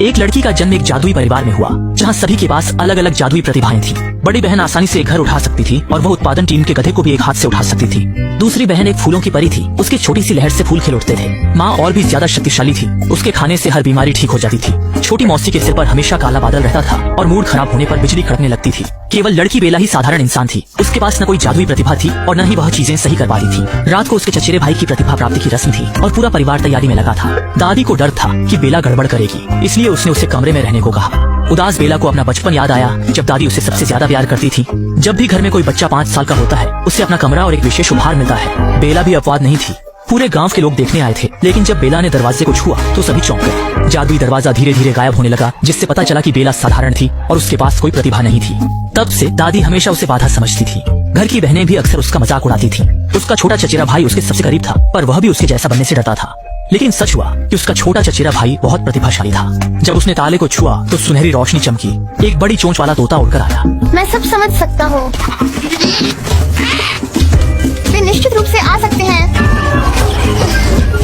एक लड़की का जन्म एक जादुई परिवार में हुआ, जहाँ सभी के पास अलग अलग जादुई प्रतिभाएं थी। बड़ी बहन आसानी से एक घर उठा सकती थी और वह उत्पादन टीम के गधे को भी एक हाथ से उठा सकती थी। दूसरी बहन एक फूलों की परी थी, उसकी छोटी सी लहर से फूल खिल उठते थे। माँ और भी ज्यादा शक्तिशाली थी, उसके खाने से हर बीमारी ठीक हो जाती थी। छोटी मौसी के सिर पर हमेशा काला बादल रहता था और मूड खराब होने पर बिजली कड़कने लगती थी। केवल लड़की बेला ही साधारण इंसान थी, उसके पास न कोई जादुई प्रतिभा थी और न ही वह चीजें सही कर पाती थी। रात को उसके चचेरे भाई की प्रतिभा प्राप्ति की रस्म थी और पूरा परिवार तैयारी में लगा था। दादी को डर था कि बेला गड़बड़ करेगी, इसलिए उसने उसे कमरे में रहने को कहा। उदास बेला को अपना बचपन याद आया, जब दादी उसे सबसे ज्यादा प्यार करती थी। जब भी घर में कोई बच्चा 5 साल का होता है, उसे अपना कमरा और एक विशेष उपहार मिलता है। बेला भी अपवाद नहीं थी। पूरे गांव के लोग देखने आए थे, लेकिन जब बेला ने दरवाजे को छुआ तो सभी चौंक गए। जादुई दरवाजा धीरे धीरे गायब होने लगा, जिससे पता चला कि बेला साधारण थी और उसके पास कोई प्रतिभा नहीं थी। तब से दादी हमेशा उसे बाधा समझती थी। घर की बहनें भी अक्सर उसका मजाक उड़ाती थी। उसका छोटा चचेरा भाई उसके सबसे करीब था, पर वह भी उसके जैसा बनने से डरता था। लेकिन सच हुआ कि उसका छोटा चचेरा भाई बहुत प्रतिभाशाली था। जब उसने ताले को छुआ तो सुनहरी रोशनी चमकी। एक बड़ी चोंच वाला तोता उड़कर आया। मैं सब समझ सकता हूँ, वे निश्चित रूप से आ सकते हैं।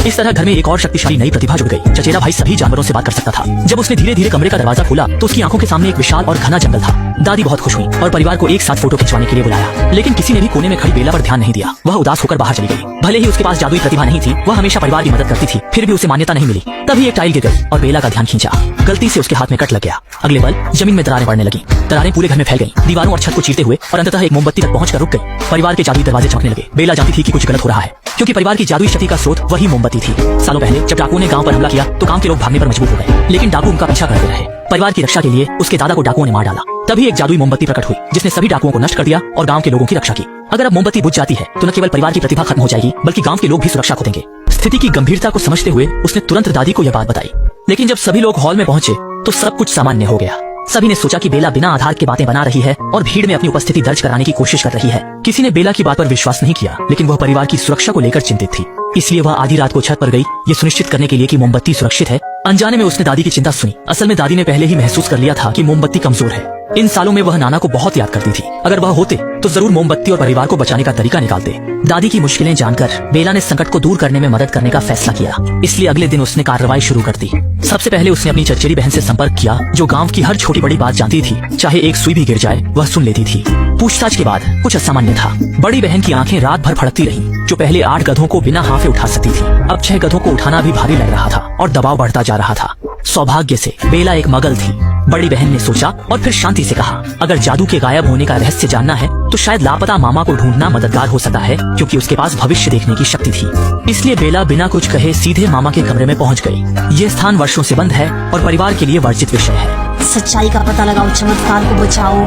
इस तरह घर में एक और शक्तिशाली नई प्रतिभा जुड़ गई। चचेरा भाई सभी जानवरों से बात कर सकता था। जब उसने धीरे धीरे कमरे का दरवाजा खोला तो उसकी आंखों के सामने एक विशाल और घना जंगल था। दादी बहुत खुश हुई और परिवार को एक साथ फोटो खिंचवाने के लिए बुलाया, लेकिन किसी ने भी कोने में खड़ी बेला पर ध्यान नहीं दिया। वह उदास होकर बाहर चली गई। भले ही उसके पास जादुई प्रतिभा नहीं थी, वह हमेशा परिवार की मदद करती थी, फिर भी उसे मान्यता नहीं मिली। तभी एक टाइल गिर गई और बेला का ध्यान खींचा। गलती से उसके हाथ में कट लग गया। अगले पल जमीन में दरारें पड़ने लगी। दरारें पूरे घर में फैल गईं, दीवारों और छत को चीरते हुए और अंततः एक मोमबत्ती तक पहुंचकर रुक गई। परिवार के जादुई दरवाजे चमकने लगे। बेला जानती थी कि कुछ गलत हो रहा है, क्योंकि परिवार की जादुई शक्ति का स्रोत वही मोमबत्ती थी। सालों पहले जब डाकुओं ने गांव पर हमला किया तो गांव के लोग भागने पर मजबूर हो गए, लेकिन डाकू उनका पीछा करते रहे। परिवार की रक्षा के लिए उसके दादा को डाकुओं ने मार डाला। तभी एक जादुई मोमबत्ती प्रकट हुई, जिसने सभी डाकुओं को नष्ट कर दिया और गांव के लोगों की रक्षा की। अगर अब मोमबत्ती बुझ जाती है तो न केवल परिवार की प्रतिभा खत्म हो जाएगी, बल्कि गांव के लोग भी सुरक्षा खो देंगे। स्थिति की गंभीरता को समझते हुए उसने तुरंत दादी को यह बात बताई। लेकिन जब सभी लोग हॉल में पहुंचे तो सब कुछ सामान्य हो गया। सभी ने सोचा कि बेला बिना आधार के बातें बना रही है और भीड़ में अपनी उपस्थिति दर्ज कराने की कोशिश कर रही है। किसी ने बेला की बात पर विश्वास नहीं किया, लेकिन वह परिवार की सुरक्षा को लेकर चिंतित थी। इसलिए वह आधी रात को छत पर गई, ये सुनिश्चित करने के लिए कि मोमबत्ती सुरक्षित है। अनजाने में उसने दादी की चिंता सुनी। असल में दादी ने पहले ही महसूस कर लिया था कि मोमबत्ती कमजोर है। इन सालों में वह नाना को बहुत याद करती थी। अगर वह होते तो जरूर मोमबत्ती और परिवार को बचाने का तरीका निकालते। दादी की मुश्किलें जानकर बेला ने संकट को दूर करने में मदद करने का फैसला किया। इसलिए अगले दिन उसने कार्रवाई शुरू कर दी। सबसे पहले उसने अपनी चचेरी बहन से संपर्क किया, जो गांव की हर छोटी बड़ी बात जानती थी। चाहे एक सुई भी गिर जाए वह सुन लेती थी। पूछताछ के बाद कुछ असामान्य था। बड़ी बहन की आंखें रात भर फड़कती रहीं। जो पहले 8 गधों को बिना हाफे उठा सकती थी, अब 6 गधों को उठाना भी भारी लग रहा था और दबाव बढ़ता जा रहा था। सौभाग्य से बेला एक मगल थी। बड़ी बहन ने सोचा और फिर शांति से कहा, अगर जादू के गायब होने का रहस्य जानना है तो शायद लापता मामा को ढूंढना मददगार हो सकता है, क्योंकि उसके पास भविष्य देखने की शक्ति थी। इसलिए बेला बिना कुछ कहे सीधे मामा के कमरे में पहुंच गई। ये स्थान वर्षों से बंद है और परिवार के लिए वर्जित विषय है। सच्चाई का पता लगाओ, चमत्कार को बचाओ।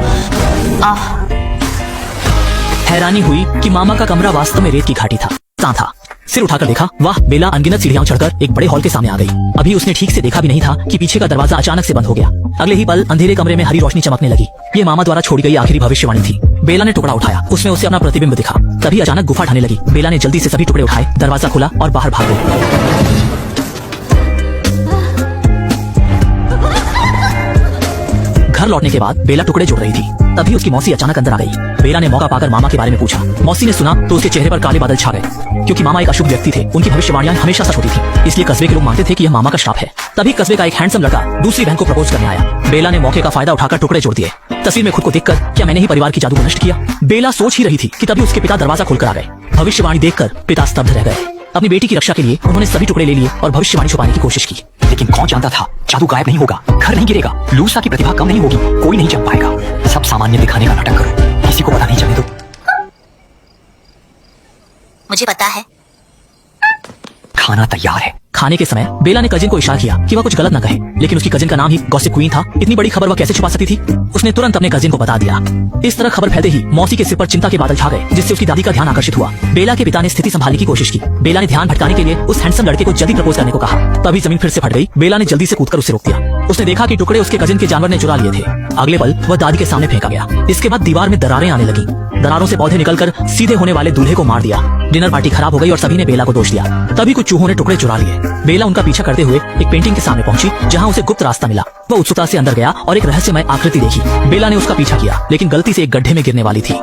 हैरानी हुई कि मामा का कमरा वास्तव में रेत की घाटी था। सिर उठाकर देखा, वाह! बेला अनगिनत सीढ़ियां चढ़कर एक बड़े हॉल के सामने आ गई। अभी उसने ठीक से देखा भी नहीं था कि पीछे का दरवाजा अचानक से बंद हो गया। अगले ही पल अंधेरे कमरे में हरी रोशनी चमकने लगी। ये मामा द्वारा छोड़ी गई आखिरी भविष्यवाणी थी। बेला ने टुकड़ा उठाया, उसमें उसे अपना प्रतिबिंब दिखा। तभी अचानक गुफा ढहने लगी। बेला ने जल्दी से सभी टुकड़े उठाए, दरवाजा खोला और बाहर भाग गई। घर लौटने के बाद बेला टुकड़े जोड़ रही थी। तभी उसकी मौसी अचानक अंदर आ गई। बेला ने मौका पाकर मामा के बारे में पूछा। मौसी ने सुना तो उसके चेहरे पर काले बादल छा गए, क्योंकि मामा एक अशुभ व्यक्ति थे। उनकी भविष्यवाणियां हमेशा सच होती थी, इसलिए कस्बे के लोग मानते थे कि यह मामा का श्राप है। तभी कस्बे का एक हैंडसम लड़का दूसरी बहन को प्रपोज करने आया। बेला ने मौके का फायदा उठाकर टुकड़े जोड़ दिए। तस्वीर में खुद को देखकर क्या मैंने ही परिवार की जादू को नष्ट किया? बेला सोच ही रही थी कि तभी उसके पिता दरवाजा खोलकर आ गए। भविष्यवाणी देखकर पिता स्तब्ध रह गए। अपनी बेटी की रक्षा के लिए उन्होंने सभी टुकड़े ले लिए और भविष्यवाणी छुपाने की कोशिश की। लेकिन कौन जानता था जादू गायब नहीं होगा, घर नहीं गिरेगा, लूसा की प्रतिभा कम नहीं होगी, कोई नहीं जान पाएगा। सब सामान्य दिखाने का नाटक करो, किसी को पता नहीं चले तो। मुझे पता है। खाना तैयार है। खाने के समय बेला ने कजिन को इशारा किया कि वह कुछ गलत न कहे, लेकिन उसकी कजिन का नाम ही गॉसिप क्वीन था। इतनी बड़ी खबर वह कैसे छुपा सकती थी? उसने तुरंत अपने कजिन को बता दिया। इस तरह खबर फैलते ही मौसी के सिर पर चिंता के बादल छा गए, जिससे उसकी दादी का ध्यान आकर्षित हुआ। बेला के पिता ने स्थिति संभालने की कोशिश की। बेला ने ध्यान भटकाने के लिए उस हैंडसम लड़के को जल्दी प्रपोज करने को कहा। तभी जमीन फिर से फट गई। बेला ने जल्दी से कूदकर उसे रोक दिया। उसने देखा कि टुकड़े उसके कजिन के जानवर ने चुरा लिए थे। अगले पल वह दादी के सामने फेंका गया। इसके बाद दीवार में दरारें आने लगी। दरारों से पौधे निकलकर सीधे होने वाले दूल्हे को मार दिया। डिनर पार्टी खराब हो गई और सभी ने बेला को दोष दिया। तभी कुछ चूहों ने टुकड़े चुरा लिए। बेला उनका पीछा करते हुए एक पेंटिंग के सामने पहुंची, जहां उसे गुप्त रास्ता मिला। वह उत्सुकता से अंदर गया और एक रहस्यमय आकृति देखी। बेला ने उसका पीछा किया, लेकिन गलती से एक गड्ढे में गिरने वाली थी।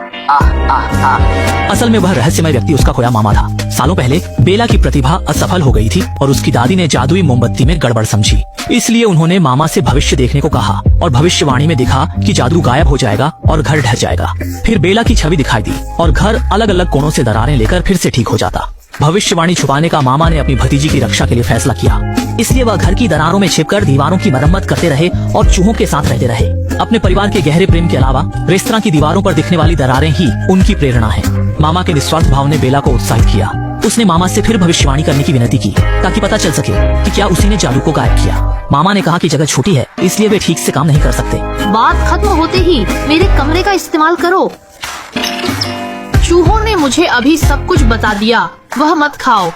असल में वह रहस्यमय व्यक्ति उसका खोया मामा था। सालों पहले बेला की प्रतिभा असफल हो गई थी और उसकी दादी ने जादुई मोमबत्ती में गड़बड़ समझी। इसलिए उन्होंने मामा से भविष्य देखने को कहा और भविष्यवाणी में दिखा कि जादू गायब हो जाएगा और घर ढह जाएगा। फिर बेला की छवि दिखाई दी और घर अलग अलग कोणों से दरारें लेकर फिर से ठीक हो जाता। भविष्यवाणी छुपाने का मामा ने अपनी भतीजी की रक्षा के लिए फैसला किया। इसलिए वह घर की दरारों में छिपकर दीवारों की मरम्मत करते रहे और चूहों के साथ रहते रहे। अपने परिवार के गहरे प्रेम के अलावा रेस्तरां की दीवारों पर दिखने वाली दरारें ही उनकी प्रेरणा है। मामा के निस्वार्थ भाव ने बेला को उत्साहित किया। उसने मामा से फिर भविष्यवाणी करने की विनती की ताकि पता चल सके कि क्या उसी ने जादू को गायब किया। मामा ने कहा कि जगह छोटी है, इसलिए वे ठीक से काम नहीं कर सकते। बात खत्म होते ही मेरे कमरे का इस्तेमाल करो। चूहों ने मुझे अभी सब कुछ बता दिया, वह मत खाओ।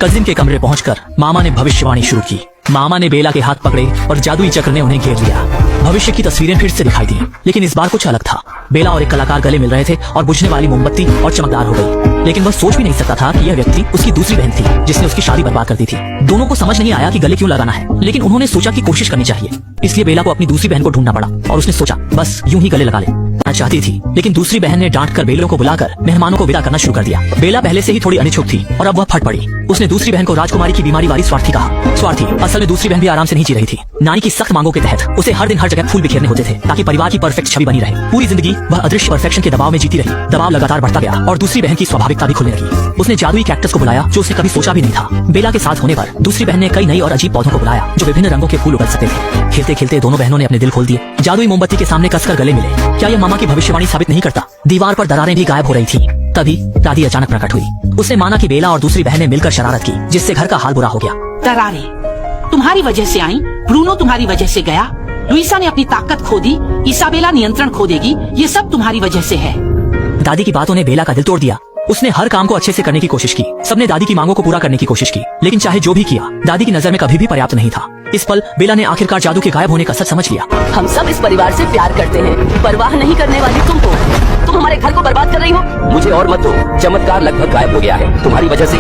कजिन के कमरे पहुंचकर मामा ने भविष्यवाणी शुरू की। मामा ने बेला के हाथ पकड़े और जादुई चक्र ने उन्हें घेर लिया। भविष्य की तस्वीरें फिर से दिखाई दी, लेकिन इस बार कुछ अलग था। बेला और एक कलाकार गले मिल रहे थे और बुझने वाली मोमबत्ती और चमकदार हो गई। लेकिन वह सोच भी नहीं सकता था कि यह व्यक्ति उसकी दूसरी बहन थी जिसने उसकी शादी बर्बाद कर दी थी। दोनों को समझ नहीं आया कि गले क्यों लगाना है, लेकिन उन्होंने सोचा कि कोशिश करनी चाहिए। इसलिए बेला को अपनी दूसरी बहन को ढूंढना पड़ा और उसने सोचा बस यूं ही गले लगा ले। चाहती थी, लेकिन दूसरी बहन ने डांट कर बेलों को बुलाकर मेहमानों को विदा करना शुरू कर दिया। बेला पहले से ही थोड़ी अनिच्छुक थी और अब वह फट पड़ी। उसने दूसरी बहन को राजकुमारी की बीमारी वाली स्वार्थी कहा। स्वार्थी असल में दूसरी बहन भी आराम से नहीं जी रही थी। नानी की सख्त मांगों के तहत उसे हर दिन हर जगह फूल बिखेरने होते थे ताकि परिवार की परफेक्ट छवि बनी रहे। पूरी जिंदगी वह अदृश्य परफेक्शन के दबाव में जीती रही। दबाव लगातार बढ़ता गया और दूसरी बहन की स्वाभाविकता भी खुलने लगी। उसने जादुई कैक्टस को बुलाया जो उसने कभी सोचा भी नहीं था। बेला के साथ होने पर दूसरी बहन ने कई नई और अजीब पौधों को बुलाया जो विभिन्न रंगों के फूल उगल सकते थे। खेलते खेलते दोनों बहनों ने अपने दिल खोल दिए। जादुई मोमबत्ती के सामने कसकर गले मिले। क्या यह मामा की भविष्यवाणी साबित नहीं करता? दीवार पर दरारें भी गायब हो रही थी। तभी दादी अचानक प्रकट हुई। उसने माना कि बेला और दूसरी बहन ने मिलकर शरारत की, जिससे घर का हाल बुरा हो गया। दरारें तुम्हारी वजह से आई, ब्रूनो तुम्हारी वजह से गया, लुइसा ने अपनी ताकत खो दी, इसाबेला नियंत्रण खो देगी, ये सब तुम्हारी वजह से है। दादी की बातों ने बेला का दिल तोड़ दिया। उसने हर काम को अच्छे से करने की कोशिश की। सबने दादी की मांगों को पूरा करने की कोशिश की, लेकिन चाहे जो भी किया दादी की नजर में कभी भी पर्याप्त नहीं था। इस पल बेला ने आखिरकार जादू के गायब होने का सच समझ लिया। हम सब इस परिवार से प्यार करते हैं, परवाह नहीं करने वाली तुम हो। तुम हमारे घर को बर्बाद कर रही हो। मुझे और मत दो, चमत्कार लगभग गायब हो गया है तुम्हारी वजह से।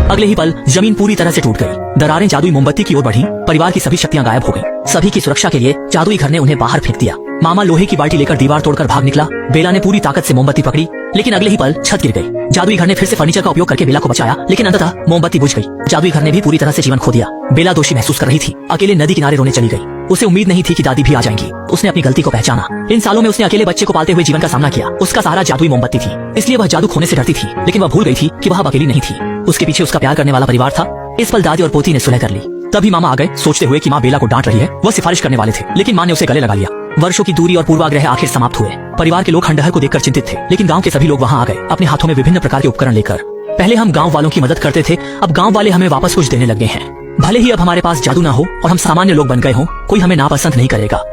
अगले ही पल जमीन पूरी तरह से टूट गई। दरारें जादुई मोमबत्ती की ओर बढ़ी। परिवार की सभी शक्तियां गायब हो गईं। सभी की सुरक्षा के लिए जादुई घर ने उन्हें बाहर फेंक दिया। मामा लोहे की बाल्टी लेकर दीवार तोड़कर भाग निकला। बेला ने पूरी ताकत से मोमबत्ती पकड़ी, लेकिन अगले ही पल छत गिर गई। जादुई घर ने फिर से फर्नीचर का उपयोग करके बेला को बचाया, लेकिन अंततः मोमबत्ती बुझ गई। जादुई घर ने भी पूरी तरह से जीवन खो दिया। बेला दोषी महसूस कर रही थी। अकेले नदी किनारे रोने चली गई। उसे उम्मीद नहीं थी कि दादी भी आ जाएंगी। उसने अपनी गलती को पहचाना। इन सालों में उसने अकेले बच्चे को पालते हुए जीवन का सामना किया। उसका सहारा जादुई मोमबत्ती थी, इसलिए वह जादू खोने से डरती थी। लेकिन वह भूल गई थी कि वह अब अकेली नहीं थी। उसके पीछे उसका प्यार करने वाला परिवार था। इस पल दादी और पोती ने सुलह कर ली। तभी मामा आ गए, सोचते हुए कि माँ बेला को डांट रही है। वह सिफारिश करने वाले थे, लेकिन माँ ने उसे गले लगा लिया। वर्षों की दूरी और पूर्वाग्रह आखिर समाप्त हुए। परिवार के लोग खंडहर को देखकर चिंतित थे, लेकिन गांव के सभी लोग वहां आ गए, अपने हाथों में विभिन्न प्रकार के उपकरण लेकर। पहले हम गांव वालों की मदद करते थे, अब गांव वाले हमें वापस कुछ देने लगे हैं। भले ही अब हमारे पास जादू ना हो और हम सामान्य लोग बन गए हों, कोई हमें नापसंद नहीं करेगा।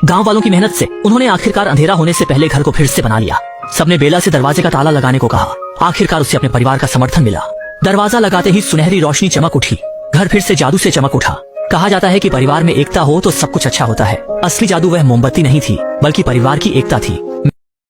गांव वालों की मेहनत से उन्होंने आखिरकार अंधेरा होने से पहले घर को फिर से बना लिया। सबने बेला से दरवाजे का ताला लगाने को कहा। आखिरकार उसे अपने परिवार का समर्थन मिला। दरवाजा लगाते ही सुनहरी रोशनी चमक उठी। घर फिर से जादू से चमक उठा। कहा जाता है कि परिवार में एकता हो तो सब कुछ अच्छा होता है। असली जादू वह मोमबत्ती नहीं थी, बल्कि परिवार की एकता थी।